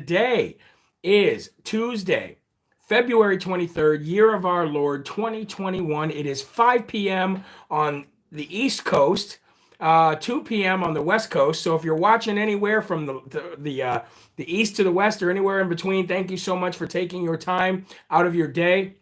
today is Tuesday, February 23rd, year of our Lord 2021. It is 5 p.m. on the East Coast, 2 p.m. on the West Coast. So if you're watching anywhere from the East to the West or anywhere in between, thank you so much for taking your time out of your day.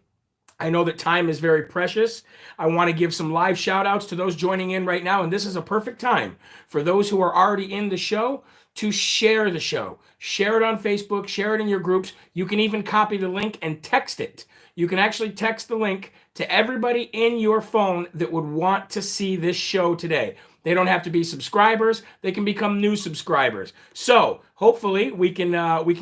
I know that time is very precious. I want to give some live shout outs to those joining in right now. And this is a perfect time for those who are already in the show to share the show. Share it on Facebook, share it in your groups. You can even copy the link and text it. You can actually text the link to everybody in your phone that would want to see this show today. They don't have to be subscribers. They can become new subscribers. So hopefully we can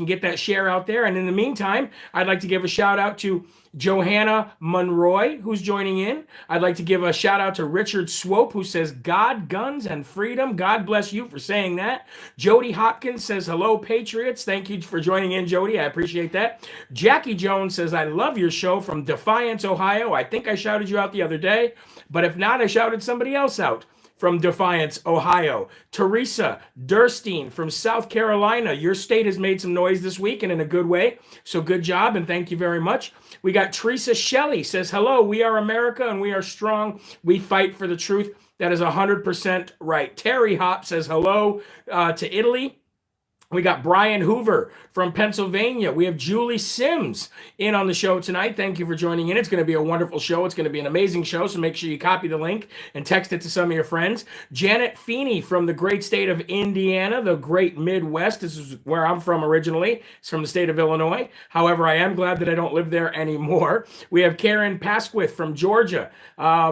get that share out there. And in the meantime, I'd like to give a shout out to Johanna Monroy, who's joining in. I'd like to give a shout out to Richard Swope, who says, God, guns, and freedom. God bless you for saying that. Jody Hopkins says, hello, Patriots. Thank you for joining in, Jody. I appreciate that. Jackie Jones says, I love your show from Defiance, Ohio. I think I shouted you out the other day, but if not, I shouted somebody else out from Defiance, Ohio. Teresa Durstein from South Carolina. Your state has made some noise this week and in a good way. So good job and thank you very much. We got Teresa Shelley says, hello, we are America and we are strong. We fight for the truth. That is 100% right. Terry Hop says hello to Italy. We got Brian Hoover from Pennsylvania. We have Julie Sims in on the show tonight. Thank you for joining in. It's going to be a wonderful show. It's going to be an amazing show, so make sure you copy the link and text it to some of your friends. Janet Feeney from the great state of Indiana, the great Midwest. This is where I'm from originally. It's from the state of Illinois. However, I am glad that I don't live there anymore. We have Karen Pasquith from Georgia.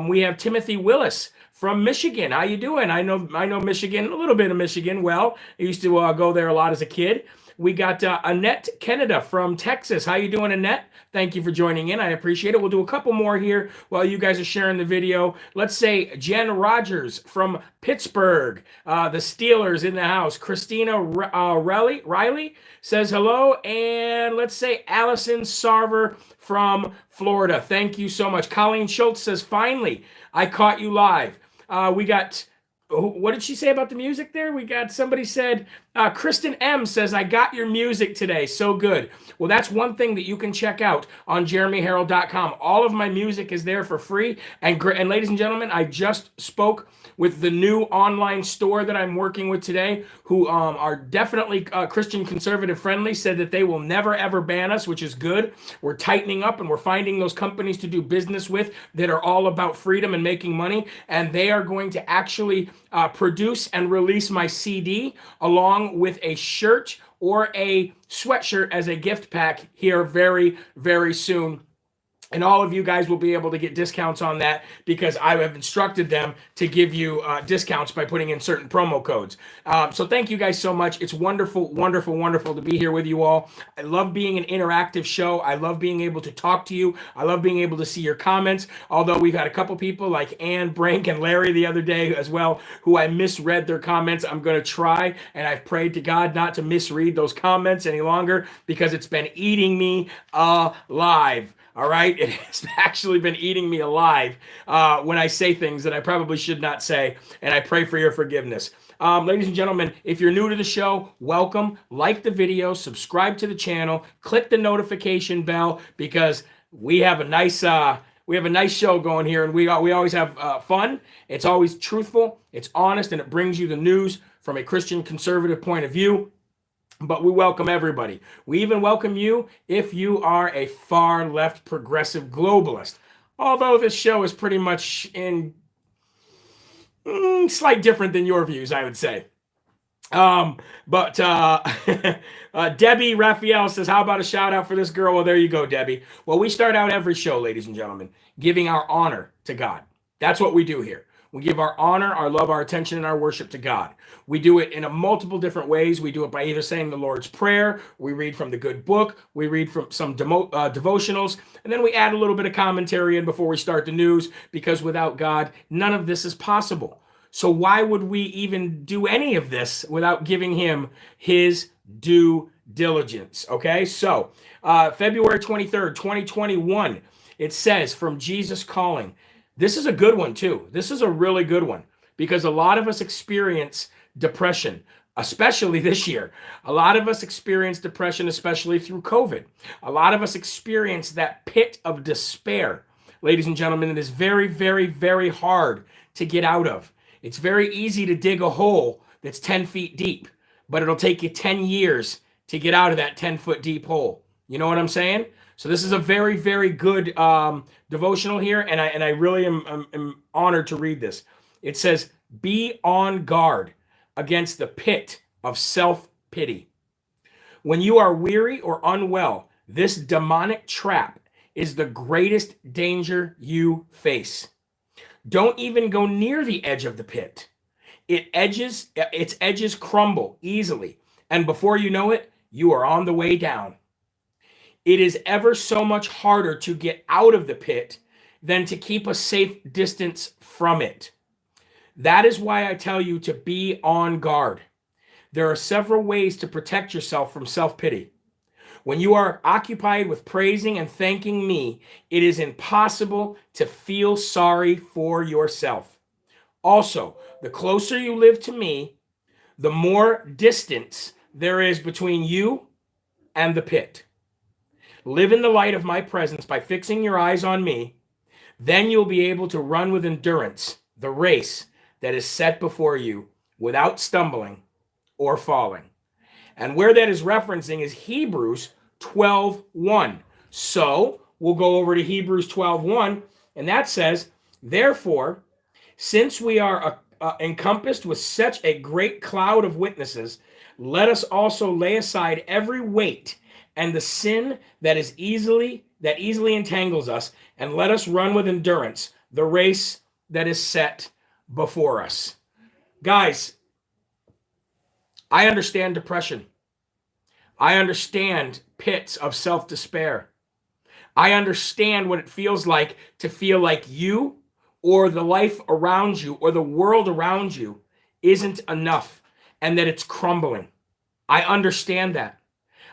We have Timothy Willis from Michigan. How you doing? I know Michigan, a little bit of Michigan. Well, I used to go there a lot as a kid. We got Annette Canada from Texas. How you doing, Annette? Thank you for joining in. I appreciate it. We'll do a couple more here while you guys are sharing the video. Let's say Jen Rogers from Pittsburgh. The Steelers in the house. Christina Riley says hello. And let's say Allison Sarver from Florida. Thank you so much. Colleen Schultz says, finally, I caught you live. We got, what did she say about the music there? We got, somebody said, Kristen M says, I got your music today. So good. Well, that's one thing that you can check out on jeremyherrell.com. All of my music is there for free. And ladies and gentlemen, I just spoke with the new online store that I'm working with today, who are definitely Christian conservative friendly, said that they will never ever ban us, which is good. We're tightening up and we're finding those companies to do business with that are all about freedom and making money. And they are going to actually produce and release my CD along with a shirt or a sweatshirt as a gift pack here very, very soon. And all of you guys will be able to get discounts on that because I have instructed them to give you discounts by putting in certain promo codes. So thank you guys so much. It's wonderful, wonderful, wonderful to be here with you all. I love being an interactive show. I love being able to talk to you. I love being able to see your comments. Although we've had a couple people like Ann Brink and Larry the other day as well, who I misread their comments. I'm going to try, and I've prayed to God not to misread those comments any longer because it's been eating me alive. All right, it has actually been eating me alive when I say things that I probably should not say, and I pray for your forgiveness. Ladies and gentlemen, if you're new to the show, welcome. Like the video, subscribe to the channel, click the notification bell because we have a nice show going here, and we always have fun. It's always truthful, it's honest, and it brings you the news from a Christian conservative point of view. But we welcome everybody. We even welcome you if you are a far left progressive globalist. Although this show is pretty much in slight different than your views, I would say. Debbie Raphael says, how about a shout out for this girl? Well, there you go, Debbie. Well, we start out every show, ladies and gentlemen, giving our honor to God. That's what we do here. We give our honor, our love, our attention, and our worship to God. We do it in multiple different ways. We do it by either saying the Lord's Prayer, we read from the good book, we read from some devotionals, and then we add a little bit of commentary in before we start the news, because without God, none of this is possible. So why would we even do any of this without giving him his due diligence? Okay, so February 23rd, 2021, it says, from Jesus Calling. This is a good one too. This is a really good one because a lot of us experience depression. especially this year. A lot of us experience depression, especially through COVID. A lot of us experience that pit of despair. Ladies and gentlemen, it is very, very, very hard to get out of. It's very easy to dig a hole that's 10 feet deep, but it'll take you 10 years to get out of that 10-foot deep hole. You know what I'm saying? So this is a very, very good devotional here, and I really am honored to read this. It says, be on guard against the pit of self-pity. When you are weary or unwell, this demonic trap is the greatest danger you face. Don't even go near the edge of the pit. Its edges crumble easily, and before you know it, you are on the way down. It is ever so much harder to get out of the pit than to keep a safe distance from it. That is why I tell you to be on guard. There are several ways to protect yourself from self-pity. When you are occupied with praising and thanking me, it is impossible to feel sorry for yourself. Also, the closer you live to me, the more distance there is between you and the pit. Live in the light of my presence by fixing your eyes on me. Then you'll be able to run with endurance the race that is set before you without stumbling or falling. And where that is referencing is Hebrews 12:1. So we'll go over to Hebrews 12:1, and that says, therefore, since we are encompassed with such a great cloud of witnesses, let us also lay aside every weight and the sin that easily entangles us, and let us run with endurance the race that is set before us. Guys, I understand depression. I understand pits of self-despair. I understand what it feels like to feel like you or the life around you or the world around you isn't enough and that it's crumbling. I understand that.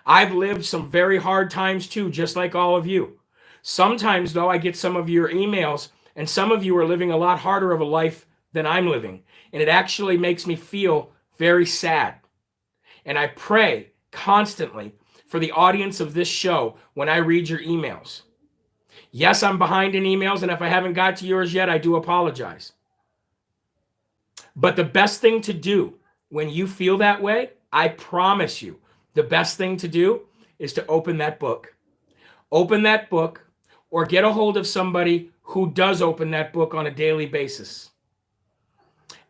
I've lived some very hard times too, just like all of you. Sometimes, though, I get some of your emails, and some of you are living a lot harder of a life than I'm living. And it actually makes me feel very sad. And I pray constantly for the audience of this show when I read your emails. Yes, I'm behind in emails, and if I haven't got to yours yet, I do apologize. But the best thing to do when you feel that way, I promise you, the best thing to do is to open that book. Open that book, or get a hold of somebody who does open that book on a daily basis.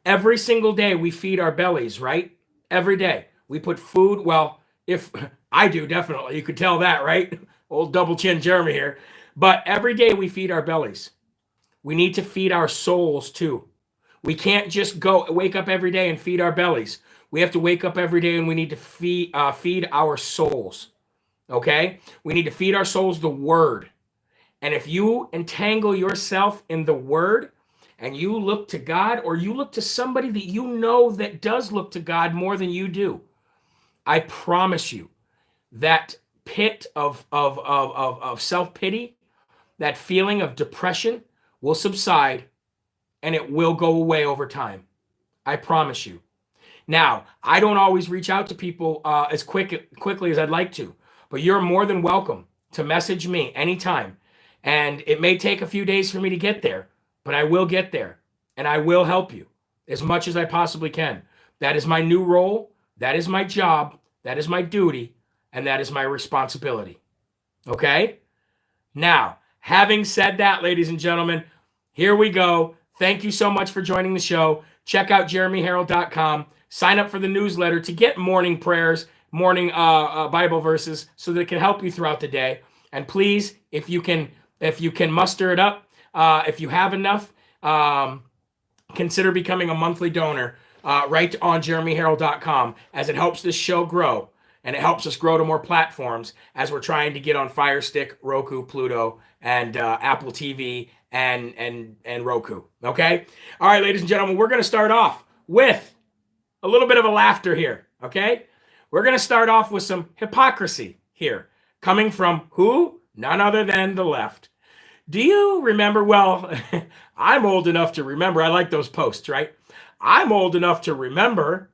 Every single day we feed our bellies, right? Every day. We put food, well, if I do, definitely. You could tell that, right? Old double chin Jeremy here. But every day we feed our bellies. We need to feed our souls too. We can't just wake up every day and feed our bellies. We have to wake up every day and we need to feed our souls. Okay? We need to feed our souls the word. And if you entangle yourself in the word and you look to God, or you look to somebody that you know that does look to God more than you do, I promise you that pit of self-pity, that feeling of depression will subside and it will go away over time. I promise you. Now, I don't always reach out to people as quickly as I'd like to, but you're more than welcome to message me anytime. And it may take a few days for me to get there, but I will get there and I will help you as much as I possibly can. That is my new role. That is my job. That is my duty. And that is my responsibility. Okay? Now, having said that, ladies and gentlemen, here we go. Thank you so much for joining the show. Check out jeremyherrell.com. Sign up for the newsletter to get morning prayers, morning Bible verses, so that it can help you throughout the day. And please, if you can muster it up, if you have enough, consider becoming a monthly donor right on jeremyherrell.com, as it helps this show grow. And it helps us grow to more platforms as we're trying to get on Fire Stick, Roku, Pluto, and Apple TV and Roku. Okay? All right, ladies and gentlemen, we're going to start off with a little bit of a laughter here. Okay? We're going to start off with some hypocrisy here, coming from who? None other than the left. Do you remember? Well, I'm old enough to remember. I like those posts, right? I'm old enough to remember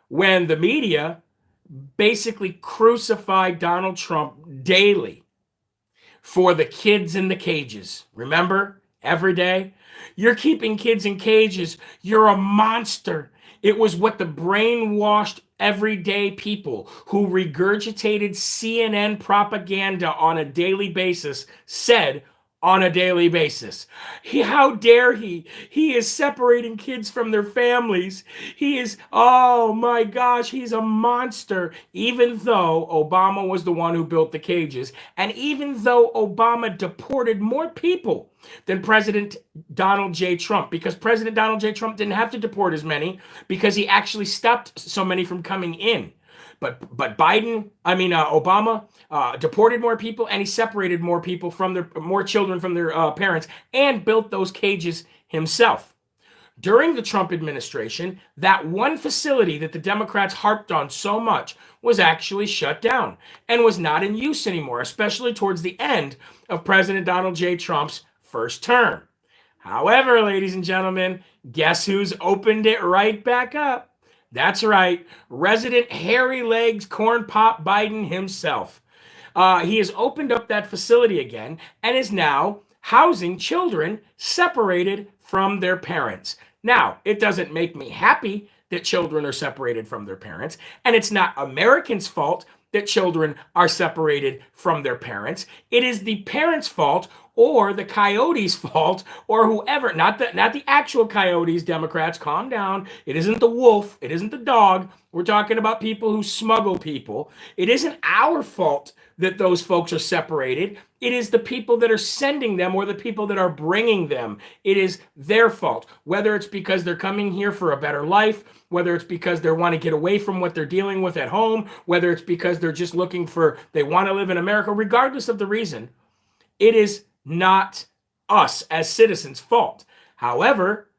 when the media basically crucified Donald Trump daily for the kids in the cages. Remember? Every day? You're keeping kids in cages. You're a monster. It was what the brainwashed everyday people who regurgitated CNN propaganda on a daily basis said on a daily basis. How dare he? He is separating kids from their families. He is, oh my gosh, he's a monster. Even though Obama was the one who built the cages, and even though Obama deported more people than President Donald J. Trump, because President Donald J. Trump didn't have to deport as many because he actually stopped so many from coming in. But Obama deported more people, and he separated more people from more children from their parents, and built those cages himself. During the Trump administration, that one facility that the Democrats harped on so much was actually shut down and was not in use anymore, especially towards the end of President Donald J. Trump's first term. However, ladies and gentlemen, guess who's opened it right back up? That's right, resident hairy legs corn pop Biden himself. He has opened up that facility again and is now housing children separated from their parents. Now, it doesn't make me happy that children are separated from their parents, and it's not Americans' fault that children are separated from their parents. It is the parents' fault, or the coyotes' fault, or whoever, not the actual coyotes. Democrats, calm down. It isn't the wolf. It isn't the dog. We're talking about people who smuggle people. It isn't our fault that those folks are separated. It is the people that are sending them, or the people that are bringing them. It is their fault, whether it's because they're coming here for a better life, whether it's because they want to get away from what they're dealing with at home, whether it's because they're just they want to live in America. Regardless of the reason, it is not us as citizens' fault. However,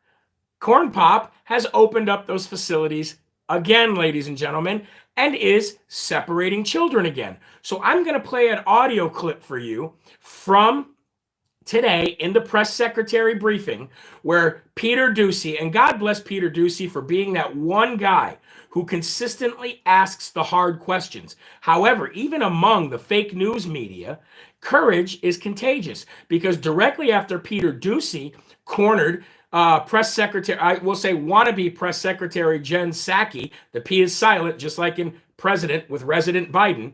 Corn Pop has opened up those facilities again, ladies and gentlemen, and is separating children again. So I'm going to play an audio clip for you from today in the press secretary briefing, where Peter Doocy, and God bless Peter Doocy for being that one guy who consistently asks the hard questions. However, even among the fake news media, courage is contagious, because directly after Peter Doocy cornered press secretary, I will say wannabe press secretary Jen Psaki, the P is silent, just like in president with resident Biden,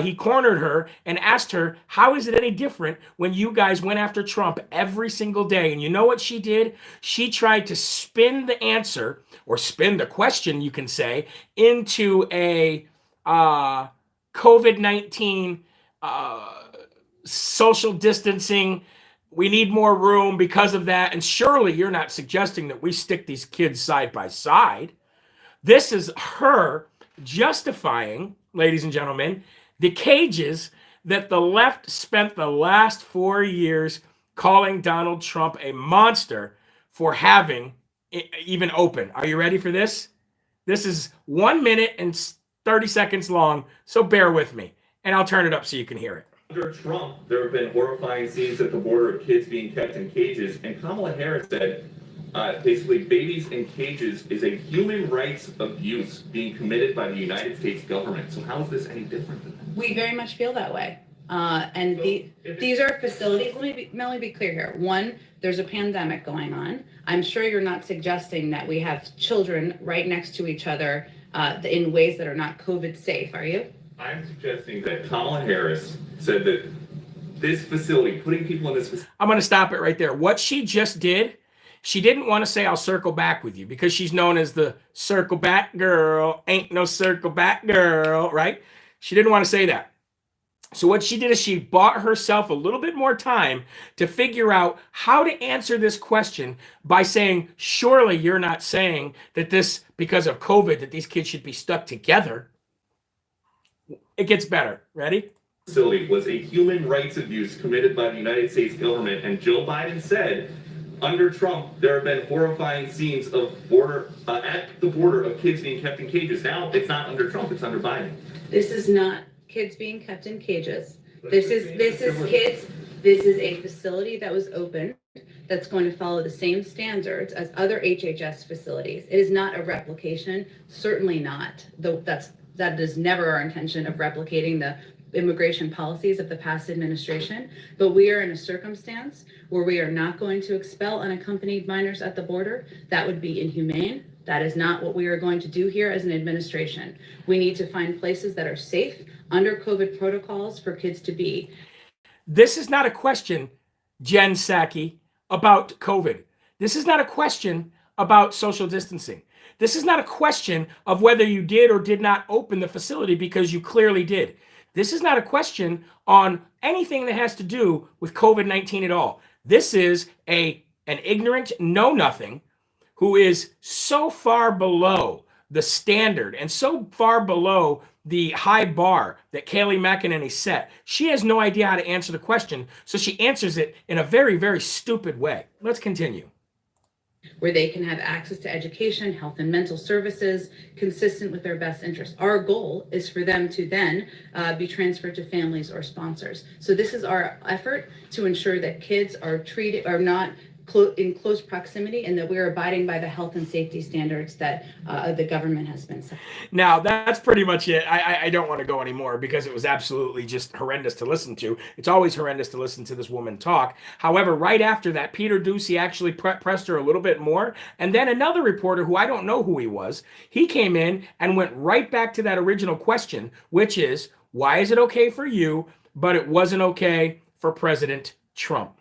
he cornered her and asked her, how is it any different when you guys went after Trump every single day? And you know what she did? She tried to spin the answer, or spin the question, you can say, into a COVID-19 social distancing. We need more room because of that. And surely you're not suggesting that we stick these kids side by side. This is her justifying, ladies and gentlemen, the cages that the left spent the last 4 years calling Donald Trump a monster for having even open. Are you ready for this? This is 1 minute and 30 seconds long, so bear with me, and I'll turn it up so you can hear it. Under Trump, there have been horrifying scenes at the border of kids being kept in cages, and Kamala Harris said, basically, babies in cages is a human rights abuse being committed by the United States government. So how is this any different than that? We very much feel that way. These are facilities, let me be clear here. One, there's a pandemic going on. I'm sure you're not suggesting that we have children right next to each other in ways that are not COVID safe, are you? I'm suggesting that Kamala Harris said that this facility, putting people in this facility... I'm going to stop it right there. What she just did, she didn't want to say, I'll circle back with you, because she's known as the circle back girl. Ain't no circle back girl, right? She didn't want to say that. So what she did is she bought herself a little bit more time to figure out how to answer this question by saying, surely you're not saying that this, because of COVID, that these kids should be stuck together. It gets better. Ready? Facility was a human rights abuse committed by the United States government, and Joe Biden said, under Trump, there have been horrifying scenes of at the border of kids being kept in cages. Now it's not under Trump; it's under Biden. This is not kids being kept in cages. This is kids. This is a facility that was open that's going to follow the same standards as other HHS facilities. It is not a replication, certainly not. That is never our intention of replicating the immigration policies of the past administration, but we are in a circumstance where we are not going to expel unaccompanied minors at the border. That would be inhumane. That is not what we are going to do here as an administration. We need to find places that are safe under COVID protocols for kids to be. This is not a question, Jen Psaki, about COVID. This is not a question about social distancing. This is not a question of whether you did or did not open the facility, because you clearly did. This is not a question on anything that has to do with COVID-19 at all. This is an ignorant know-nothing who is so far below the standard and so far below the high bar that Kayleigh McEnany set. She has no idea how to answer the question, so she answers it in a very, very stupid way. Let's continue. Where they can have access to education, health, and mental services consistent with their best interests. Our goal is for them to then be transferred to families or sponsors. So this is our effort to ensure that kids are not in close proximity, and that we're abiding by the health and safety standards that the government has been set. Now, that's pretty much it. I don't want to go anymore because it was absolutely just horrendous to listen to. It's always horrendous to listen to this woman talk. However, right after that, Peter Doocy actually pressed her a little bit more. And then another reporter, who I don't know who he was, he came in and went right back to that original question, which is, why is it okay for you, but it wasn't okay for President Trump?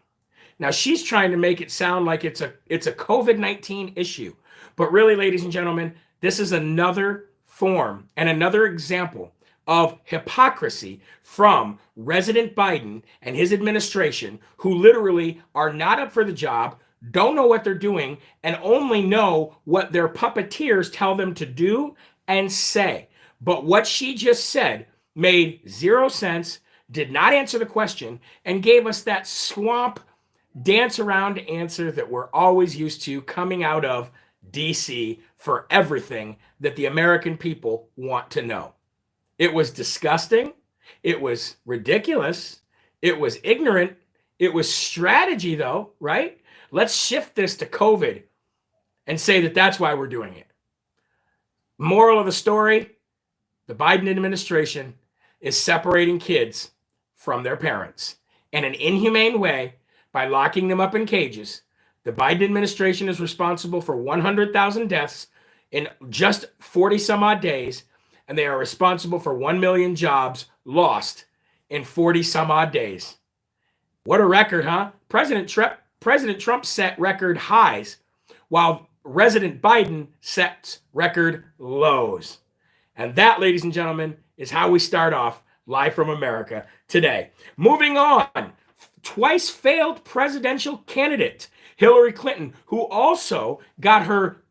Now, she's trying to make it sound like it's a COVID-19 issue. But really, ladies and gentlemen, this is another form and another example of hypocrisy from President Biden and his administration, who literally are not up for the job, don't know what they're doing, and only know what their puppeteers tell them to do and say. But what she just said made zero sense, did not answer the question, and gave us that swamp dance around answer that we're always used to coming out of DC for everything that the American people want to know. It was disgusting. It was ridiculous. It was ignorant. It was strategy, though, right? Let's shift this to COVID and say that that's why we're doing it. Moral of the story, the Biden administration is separating kids from their parents in an inhumane way by locking them up in cages. The Biden administration is responsible for 100,000 deaths in just 40 some odd days, and they are responsible for 1 million jobs lost in 40 some odd days. What a record, huh? President Trump set record highs, while President Biden sets record lows. And that, ladies and gentlemen, is how we start off Live from America today. Moving on. Twice failed presidential candidate Hillary Clinton, who also got her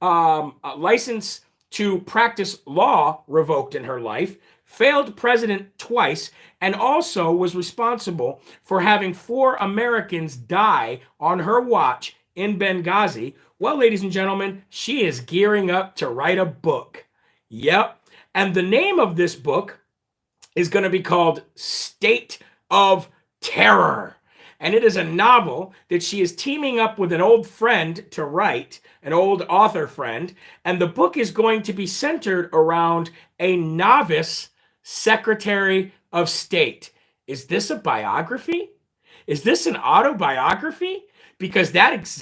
license to practice law revoked in her life, failed president twice, and also was responsible for having 4 Americans die on her watch in Benghazi. Well, ladies and gentlemen, she is gearing up to write a book. Yep. And the name of this book is going to be called State of Terror. And it is a novel that she is teaming up with an old friend to write, an old author friend. And the book is going to be centered around a novice Secretary of State. Is this a biography? Is this an autobiography? Because that is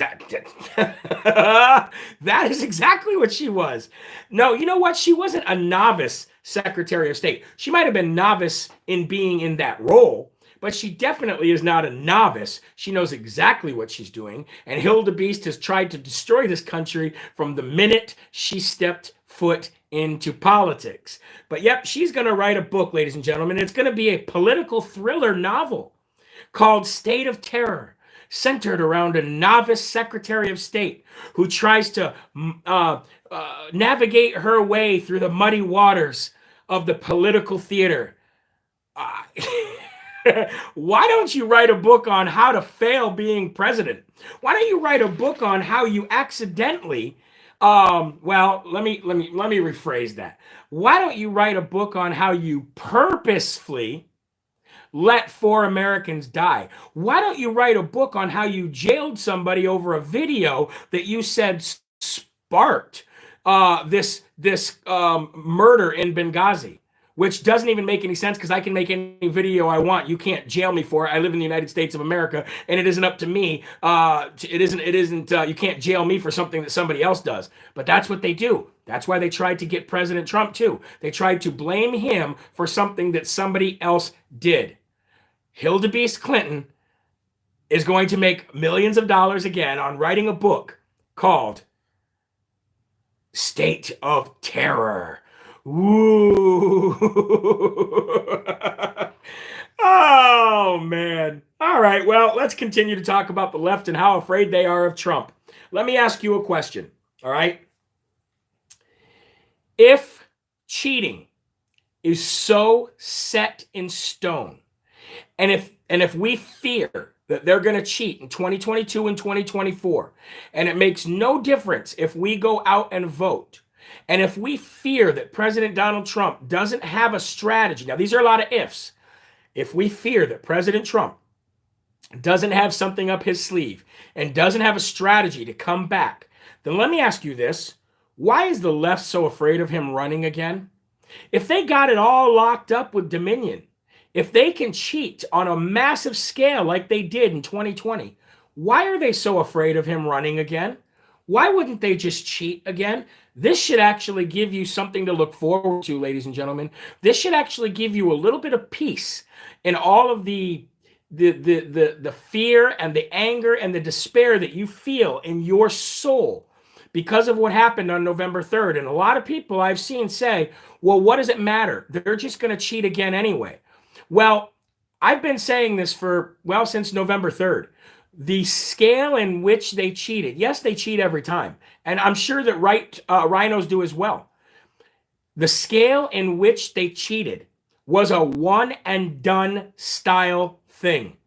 exactly what she was. No, you know what? She wasn't a novice Secretary of State. She might have been novice in being in that role, but she definitely is not a novice. She knows exactly what she's doing. And Hildebeest has tried to destroy this country from the minute she stepped foot into politics. But yep, she's going to write a book, ladies and gentlemen. It's going to be a political thriller novel called State of Terror, centered around a novice Secretary of State who tries to navigate her way through the muddy waters of the political theater. Why don't you write a book on how to fail being president? Why don't you write a book on how you accidentally, well, let me rephrase that. Why don't you write a book on how you purposefully let 4 Americans die. Why don't you write a book on how you jailed somebody over a video that you said sparked this murder in Benghazi? Which doesn't even make any sense because I can make any video I want. You can't jail me for it. I live in the United States of America, and it isn't up to me. It isn't. You can't jail me for something that somebody else does. But that's what they do. That's why they tried to get President Trump too. They tried to blame him for something that somebody else did. Hildebeest Clinton is going to make millions of dollars again on writing a book called State of Terror. Ooh. Oh, man. All right. Well, let's continue to talk about the left and how afraid they are of Trump. Let me ask you a question. All right. If cheating is so set in stone, and if we fear that they're going to cheat in 2022 and 2024, and it makes no difference if we go out and vote, and if we fear that President Donald Trump doesn't have a strategy, now these are a lot of ifs. If we fear that President Trump doesn't have something up his sleeve and doesn't have a strategy to come back, then let me ask you this. Why is the left so afraid of him running again? If they got it all locked up with Dominion, if they can cheat on a massive scale like they did in 2020, why are they so afraid of him running again? Why wouldn't they just cheat again? This should actually give you something to look forward to, ladies and gentlemen. This should actually give you a little bit of peace in all of the fear and the anger and the despair that you feel in your soul because of what happened on November 3rd. And a lot of people I've seen say, well, what does it matter? They're just going to cheat again anyway. Well, I've been saying this since November 3rd. The scale in which they cheated, yes, they cheat every time. And I'm sure that rhinos do as well. The scale in which they cheated was a one and done style thing.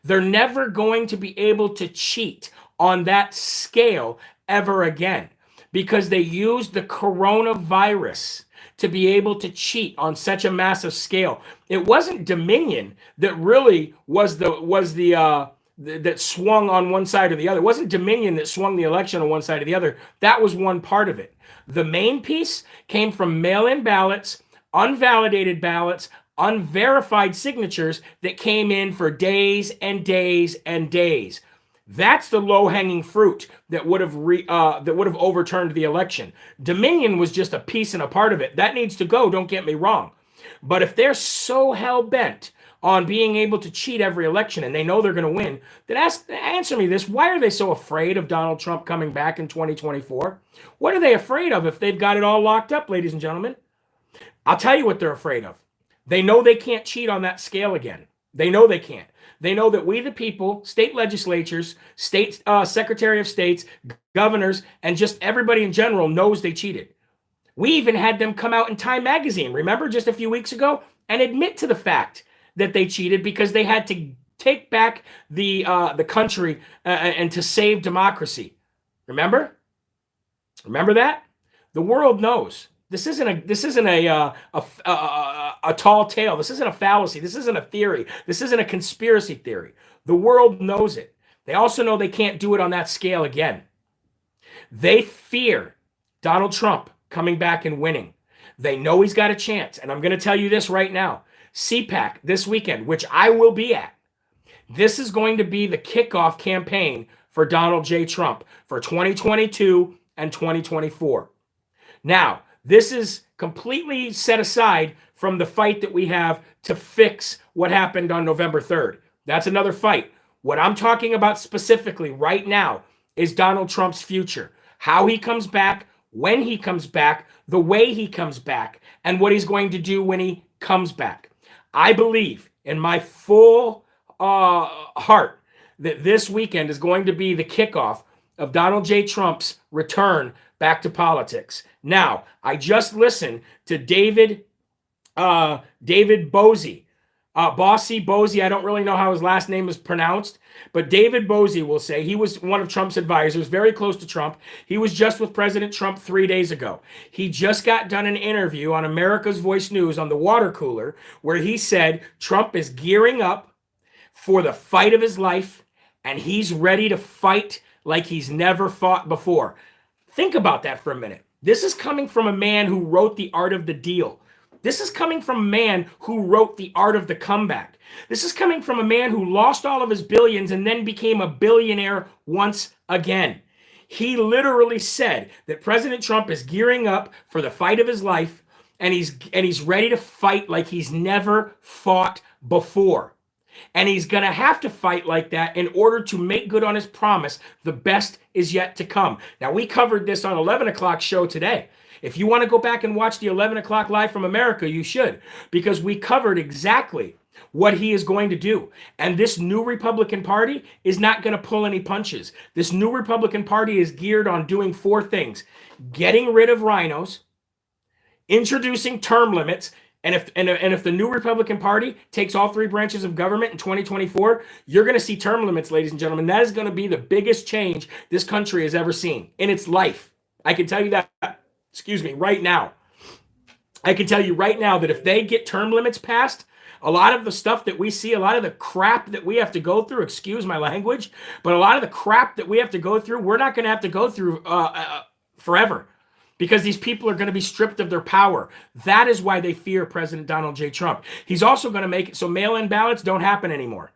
They're never going to be able to cheat on that scale ever again because they used the coronavirus to be able to cheat on such a massive scale. It wasn't Dominion that really was that swung on one side or the other. It wasn't Dominion that swung the election on one side or the other. That was one part of it. The main piece came from mail-in ballots, unvalidated ballots, unverified signatures that came in for days and days and days. That's the low-hanging fruit that would have overturned the election. Dominion was just a piece and a part of it. That needs to go, don't get me wrong. But if they're so hell-bent on being able to cheat every election and they know they're going to win, then answer me this. Why are they so afraid of Donald Trump coming back in 2024? What are they afraid of if they've got it all locked up, ladies and gentlemen? I'll tell you what they're afraid of. They know they can't cheat on that scale again. They know they can't. They know that we the people, state legislatures, state secretary of states, governors, and just everybody in general knows they cheated. We even had them come out in Time magazine, remember, just a few weeks ago, and admit to the fact that they cheated because they had to take back the country and to save democracy. Remember that? The world knows. This isn't a tall tale. This isn't a fallacy. This isn't a theory. This isn't a conspiracy theory. The world knows it. They also know they can't do it on that scale again. They fear Donald Trump coming back and winning. They know he's got a chance. And I'm going to tell you this right now. CPAC this weekend, which I will be at, this is going to be the kickoff campaign for Donald J. Trump for 2022 and 2024. Now, this is completely set aside from the fight that we have to fix what happened on November 3rd. That's another fight. What I'm talking about specifically right now is Donald Trump's future, how he comes back, when he comes back, the way he comes back, and what he's going to do when he comes back. I believe in my full heart that this weekend is going to be the kickoff of Donald J. Trump's return back to politics. Now, I just listened to David Bosey Bosie, I don't really know how his last name is pronounced, but David Bosie will say he was one of Trump's advisors, very close to Trump. He was just with President Trump 3 days ago. He just got done an interview on America's Voice News on the water cooler where he said Trump is gearing up for the fight of his life and he's ready to fight like he's never fought before. Think about that for a minute. This is coming from a man who wrote The Art of the Deal. This is coming from a man who wrote The Art of the Comeback. This is coming from a man who lost all of his billions and then became a billionaire once again. He literally said that President Trump is gearing up for the fight of his life and he's ready to fight like he's never fought before. And he's going to have to fight like that in order to make good on his promise. The best is yet to come. Now, we covered this on 11 o'clock show today. If you want to go back and watch the 11 o'clock Live from America, you should, because we covered exactly what he is going to do. And this new Republican Party is not going to pull any punches. This new Republican Party is geared on doing 4 things: getting rid of rhinos, introducing term limits. And if the new Republican Party takes all 3 branches of government in 2024, you're going to see term limits, ladies and gentlemen. That is going to be the biggest change this country has ever seen in its life. I can tell you that, right now. I can tell you right now that if they get term limits passed, a lot of the stuff that we see, a lot of the crap that we have to go through, excuse my language, but a lot of the crap that we have to go through, we're not going to have to go through forever. Because these people are going to be stripped of their power. That is why they fear President Donald J. Trump. He's also going to make it so mail-in ballots don't happen anymore.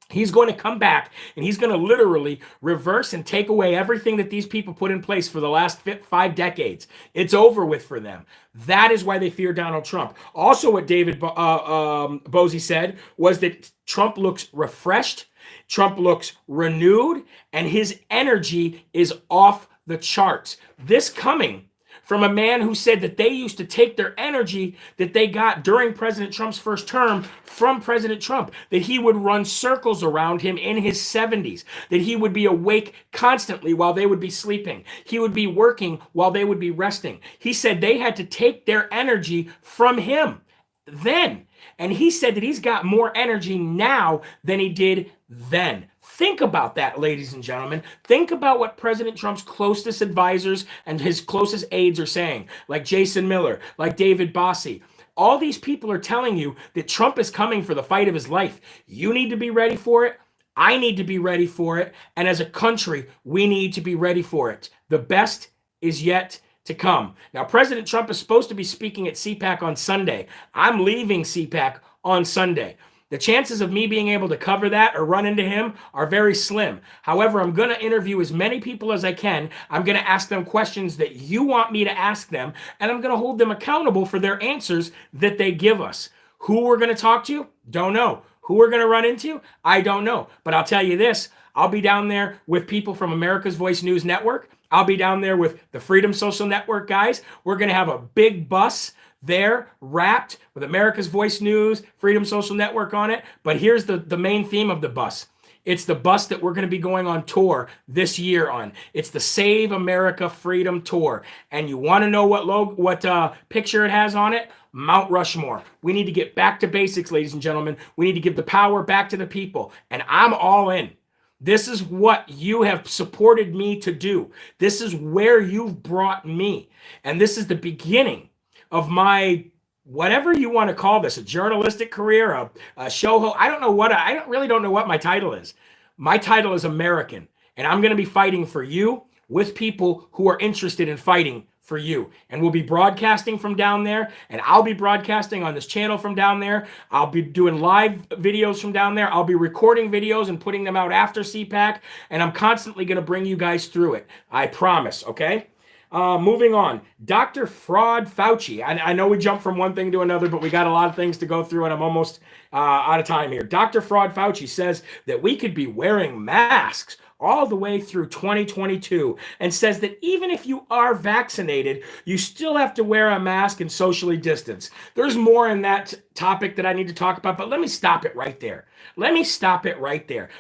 He's going to come back and he's going to literally reverse and take away everything that these people put in place for the last 5 decades. It's over with for them. That is why they fear Donald Trump. Also, what David Bosie said was that Trump looks refreshed, Trump looks renewed, and his energy is off the charts. This coming from a man who said that they used to take their energy that they got during President Trump's first term from President Trump, that he would run circles around him in his 70s, that he would be awake constantly while they would be sleeping. He would be working while they would be resting. He said they had to take their energy from him then. And he said that he's got more energy now than he did then. Think about that, ladies and gentlemen. Think about what President Trump's closest advisors and his closest aides are saying, like Jason Miller, like David Bosie. All these people are telling you that Trump is coming for the fight of his life. You need to be ready for it. I need to be ready for it. And as a country, we need to be ready for it. The best is yet to come. Now, President Trump is supposed to be speaking at CPAC on Sunday. I'm leaving CPAC on Sunday. The chances of me being able to cover that or run into him are very slim. However, I'm going to interview as many people as I can. I'm going to ask them questions that you want me to ask them, and I'm going to hold them accountable for their answers that they give us. Who we're going to talk to? Don't know. Who we're going to run into? I don't know. But I'll tell you this, I'll be down there with people from America's Voice News Network. I'll be down there with the Freedom Social Network guys. We're going to have a big bus there wrapped with America's Voice News, Freedom Social Network on it. But here's the main theme of the bus. It's the bus that we're going to be going on tour this year on. It's the Save America Freedom Tour. And you want to know what picture it has on it? Mount Rushmore. We need to get back to basics, ladies and gentlemen. We need to give the power back to the people. And I'm all in. This is what you have supported me to do. This is where you've brought me. And this is the beginning of my, whatever you want to call this, a journalistic career, a show host. I really don't know what my title is. My title is American, and I'm going to be fighting for you with people who are interested in fighting for you. And we'll be broadcasting from down there, and I'll be broadcasting on this channel from down there. I'll be doing live videos from down there. I'll be recording videos and putting them out after CPAC, and I'm constantly going to bring you guys through it. I promise, okay? Moving on, Dr. Fraud Fauci. I know we jumped from one thing to another, but we got a lot of things to go through, and I'm almost out of time here. Dr. Fraud Fauci says that we could be wearing masks all the way through 2022 and says that even if you are vaccinated, you still have to wear a mask and socially distance. There's more in that topic that I need to talk about, but let me stop it right there.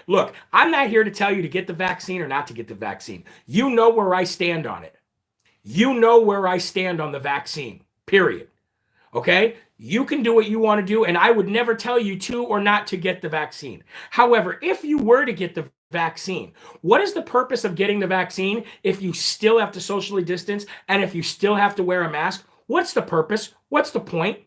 Look, I'm not here to tell you to get the vaccine or not to get the vaccine. You know where I stand on it. You know where I stand on the vaccine, period. Okay? You can do what you want to do, and I would never tell you to or not to get the vaccine. However, if you were to get the vaccine, what is the purpose of getting the vaccine if you still have to socially distance and if you still have to wear a mask? What's the purpose? What's the point?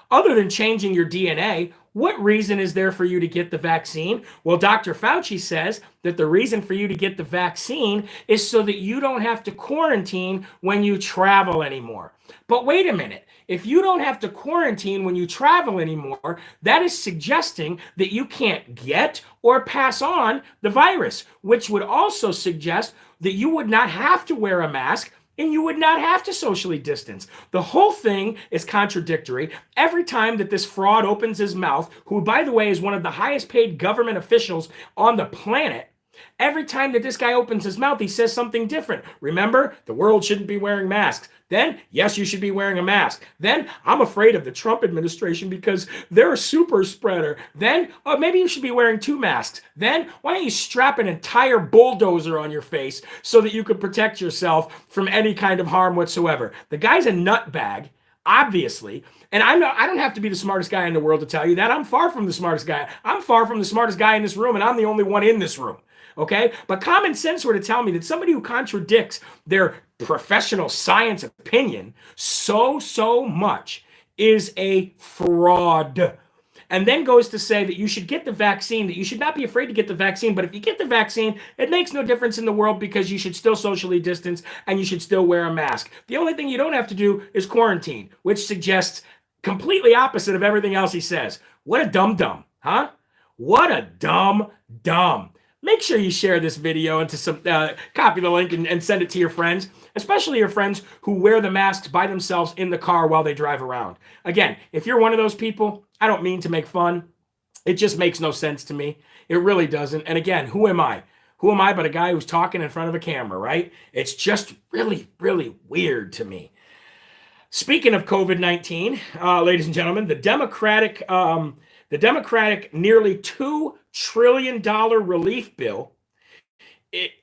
Other than changing your DNA, what reason is there for you to get the vaccine? Well, Dr. Fauci says that the reason for you to get the vaccine is so that you don't have to quarantine when you travel anymore. But wait a minute. If you don't have to quarantine when you travel anymore, that is suggesting that you can't get or pass on the virus, which would also suggest that you would not have to wear a mask and you would not have to socially distance. The whole thing is contradictory. Every time that this fraud opens his mouth, who, by the way, is one of the highest paid government officials on the planet, every time that this guy opens his mouth, he says something different. Remember, the world shouldn't be wearing masks. Then, yes, you should be wearing a mask. Then, I'm afraid of the Trump administration because they're a super spreader. Then, maybe you should be wearing 2 masks. Then, why don't you strap an entire bulldozer on your face so that you could protect yourself from any kind of harm whatsoever? The guy's a nutbag, obviously. And I don't have to be the smartest guy in the world to tell you that. I'm far from the smartest guy. I'm far from the smartest guy in this room, and I'm the only one in this room. Okay? But common sense were to tell me that somebody who contradicts their professional science opinion so much is a fraud. And then goes to say that you should get the vaccine, that you should not be afraid to get the vaccine. But if you get the vaccine, it makes no difference in the world because you should still socially distance and you should still wear a mask. The only thing you don't have to do is quarantine, which suggests completely opposite of everything else he says. What a dum-dum, huh? What a dumb. Make sure you share this video and copy the link and send it to your friends, especially your friends who wear the masks by themselves in the car while they drive around. Again, if you're one of those people, I don't mean to make fun. It just makes no sense to me. It really doesn't. And again, who am I? Who am I but a guy who's talking in front of a camera, right? It's just really weird to me. Speaking of COVID-19, ladies and gentlemen, the Democratic nearly $2 trillion relief bill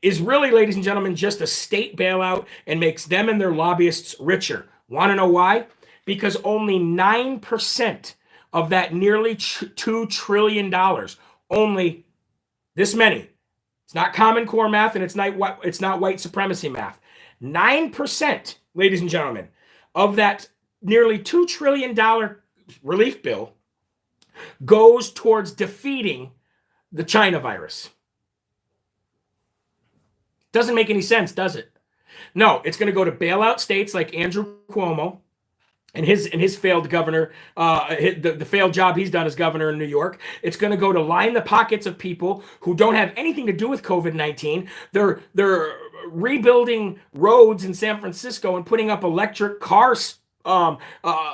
is really, ladies and gentlemen, just a state bailout and makes them and their lobbyists richer. Want to know why? Because only 9% of that nearly $2 trillion, only this many. It's not Common Core math and it's not white supremacy math. 9%, ladies and gentlemen, of that nearly $2 trillion relief bill goes towards defeating the China virus. Doesn't make any sense, does it? No, it's going to go to bailout states like Andrew Cuomo and his failed governor, the failed job he's done as governor in New York. It's going to go to line the pockets of people who don't have anything to do with COVID-19. They're rebuilding roads in San Francisco and putting up electric cars,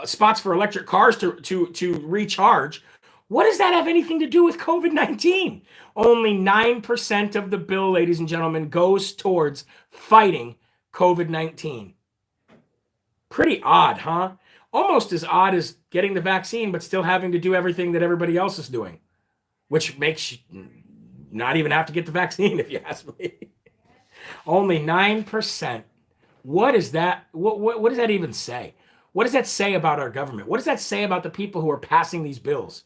spots for electric cars to recharge. What does that have anything to do with COVID-19? Only 9% of the bill, ladies and gentlemen, goes towards fighting COVID-19. Pretty odd, huh? Almost as odd as getting the vaccine, but still having to do everything that everybody else is doing, which makes you not even have to get the vaccine, if you ask me. Only 9%. What is that? What does that even say? What does that say about our government? What does that say about the people who are passing these bills?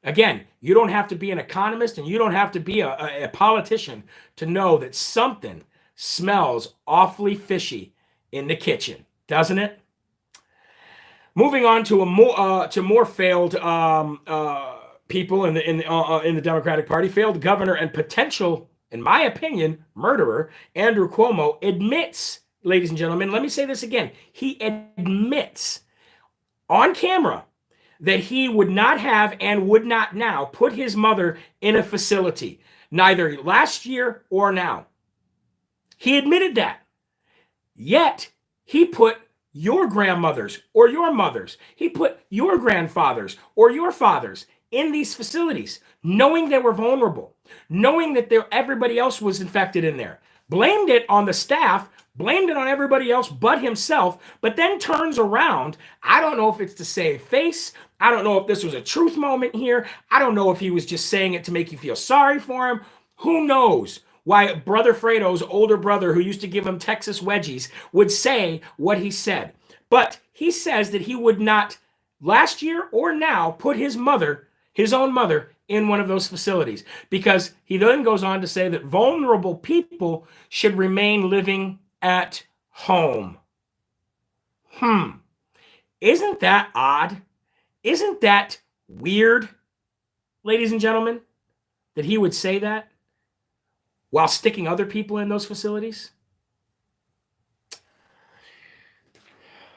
Again, you don't have to be an economist and you don't have to be a politician to know that something smells awfully fishy in the kitchen, doesn't it? Moving on to more failed people in the Democratic Party, failed governor and potential, in my opinion, murderer Andrew Cuomo admits, ladies and gentlemen, let me say this again. He admits on camera that he would not have and would not now put his mother in a facility, neither last year or now. He admitted that. Yet, he put your grandmothers or your mothers, he put your grandfathers or your fathers in these facilities, knowing they were vulnerable, knowing that everybody else was infected in there. Blamed it on the staff, blamed it on everybody else but himself, but then turns around. I don't know if it's to save face. I don't know if this was a truth moment here. I don't know if he was just saying it to make you feel sorry for him. Who knows why Brother Fredo's older brother, who used to give him Texas wedgies, would say what he said. But he says that he would not last year or now put his own mother, in one of those facilities, because he then goes on to say that vulnerable people should remain living at home. Isn't that odd? Isn't that weird, ladies and gentlemen, that he would say that while sticking other people in those facilities?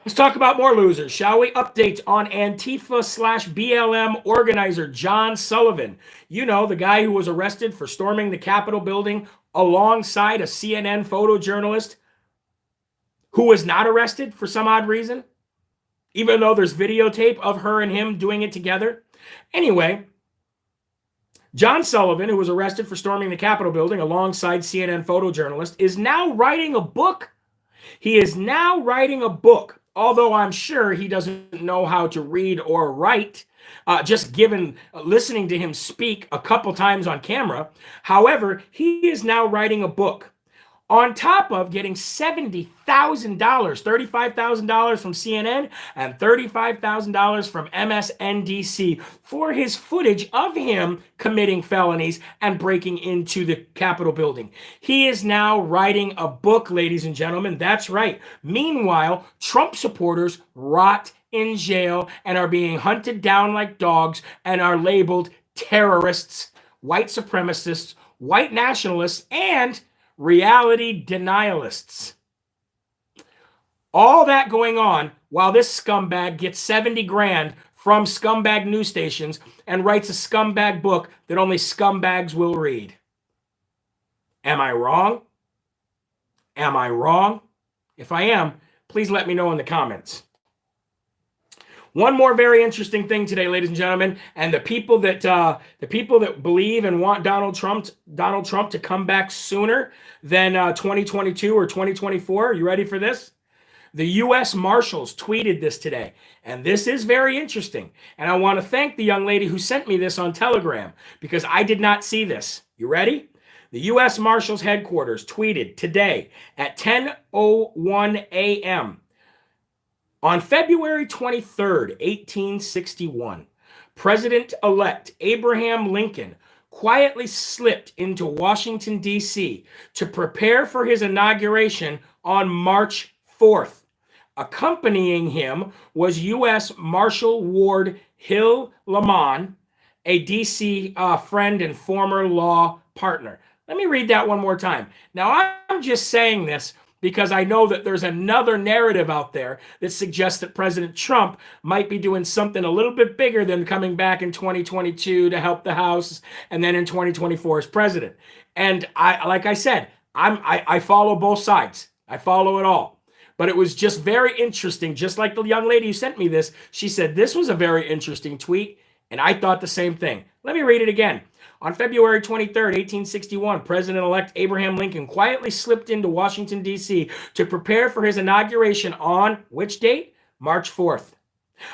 Let's talk about more losers, shall we? Updates on Antifa/BLM organizer John Sullivan. You know, the guy who was arrested for storming the Capitol building alongside a CNN photojournalist who was not arrested for some odd reason, even though there's videotape of her and him doing it together. Anyway, John Sullivan, who was arrested for storming the Capitol building alongside CNN photojournalist, is now writing a book. He is now writing a book, although I'm sure he doesn't know how to read or write, just given listening to him speak a couple times on camera. However, he is now writing a book, on top of getting $70,000, $35,000 from CNN and $35,000 from MSNBC for his footage of him committing felonies and breaking into the Capitol building. He is now writing a book, ladies and gentlemen. That's right. Meanwhile, Trump supporters rot in jail and are being hunted down like dogs and are labeled terrorists, white supremacists, white nationalists, and reality denialists. All that going on while this scumbag gets 70 grand from scumbag news stations and writes a scumbag book that only scumbags will read. Am I wrong? Am I wrong? If I am, please let me know in the comments. One more very interesting thing today, ladies and gentlemen, and the people that believe and want Donald Trump to come back sooner than 2022 or 2024. You ready for this? The U.S. Marshals tweeted this today, and this is very interesting. And I want to thank the young lady who sent me this on Telegram, because I did not see this. You ready? The U.S. Marshals headquarters tweeted today at 10:01 a.m. On February 23rd, 1861, President-elect Abraham Lincoln quietly slipped into Washington, D.C. to prepare for his inauguration on March 4th. Accompanying him was U.S. Marshal Ward Hill Lamont, a D.C. friend and former law partner. Let me read that one more time. Now, I'm just saying this because I know that there's another narrative out there that suggests that President Trump might be doing something a little bit bigger than coming back in 2022 to help the House and then in 2024 as president. And like I said, I follow both sides. I follow it all. But it was just very interesting. Just like the young lady who sent me this, she said this was a very interesting tweet, and I thought the same thing. Let me read it again. On February 23rd, 1861, President-elect Abraham Lincoln quietly slipped into Washington, D.C. to prepare for his inauguration on which date? March 4th.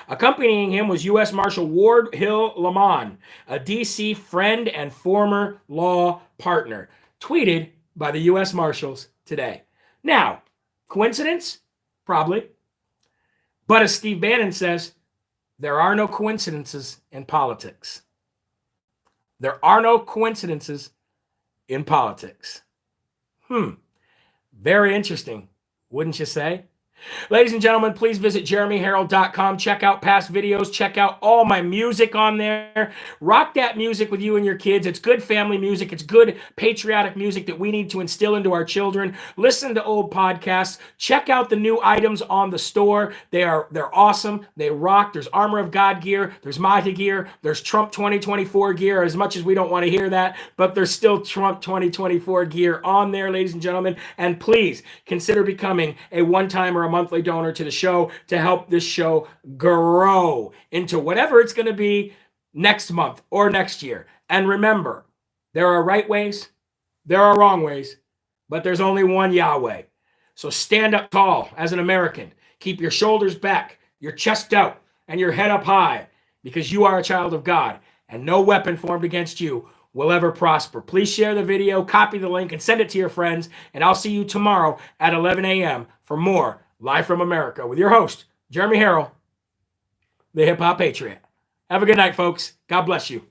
Accompanying him was U.S. Marshal Ward Hill Lamont, a D.C. friend and former law partner. Tweeted by the U.S. Marshals today. Now, coincidence? Probably. But as Steve Bannon says, there are no coincidences in politics. There are no coincidences in politics. Very interesting, wouldn't you say? Ladies and gentlemen, please visit jeremyherrell.com. Check out past videos. Check out all my music on there. Rock that music with you and your kids. It's good family music. It's good patriotic music that we need to instill into our children. Listen to old podcasts. Check out the new items on the store. They're awesome. They rock. There's Armor of God gear. There's MAGA gear. There's Trump 2024 gear, as much as we don't want to hear that. But there's still Trump 2024 gear on there, ladies and gentlemen. And please consider becoming a one-time or a monthly donor to the show to help this show grow into whatever it's going to be next month or next year. And remember, there are right ways, there are wrong ways, but there's only one Yahweh. So stand up tall as an American. Keep your shoulders back, your chest out, and your head up high, because you are a child of God, and no weapon formed against you will ever prosper. Please share the video, copy the link, and send it to your friends. And I'll see you tomorrow at 11 a.m. for more Live from America with your host, Jeremy Herrell. the Hip Hop Patriot. Have a good night, folks. God bless you.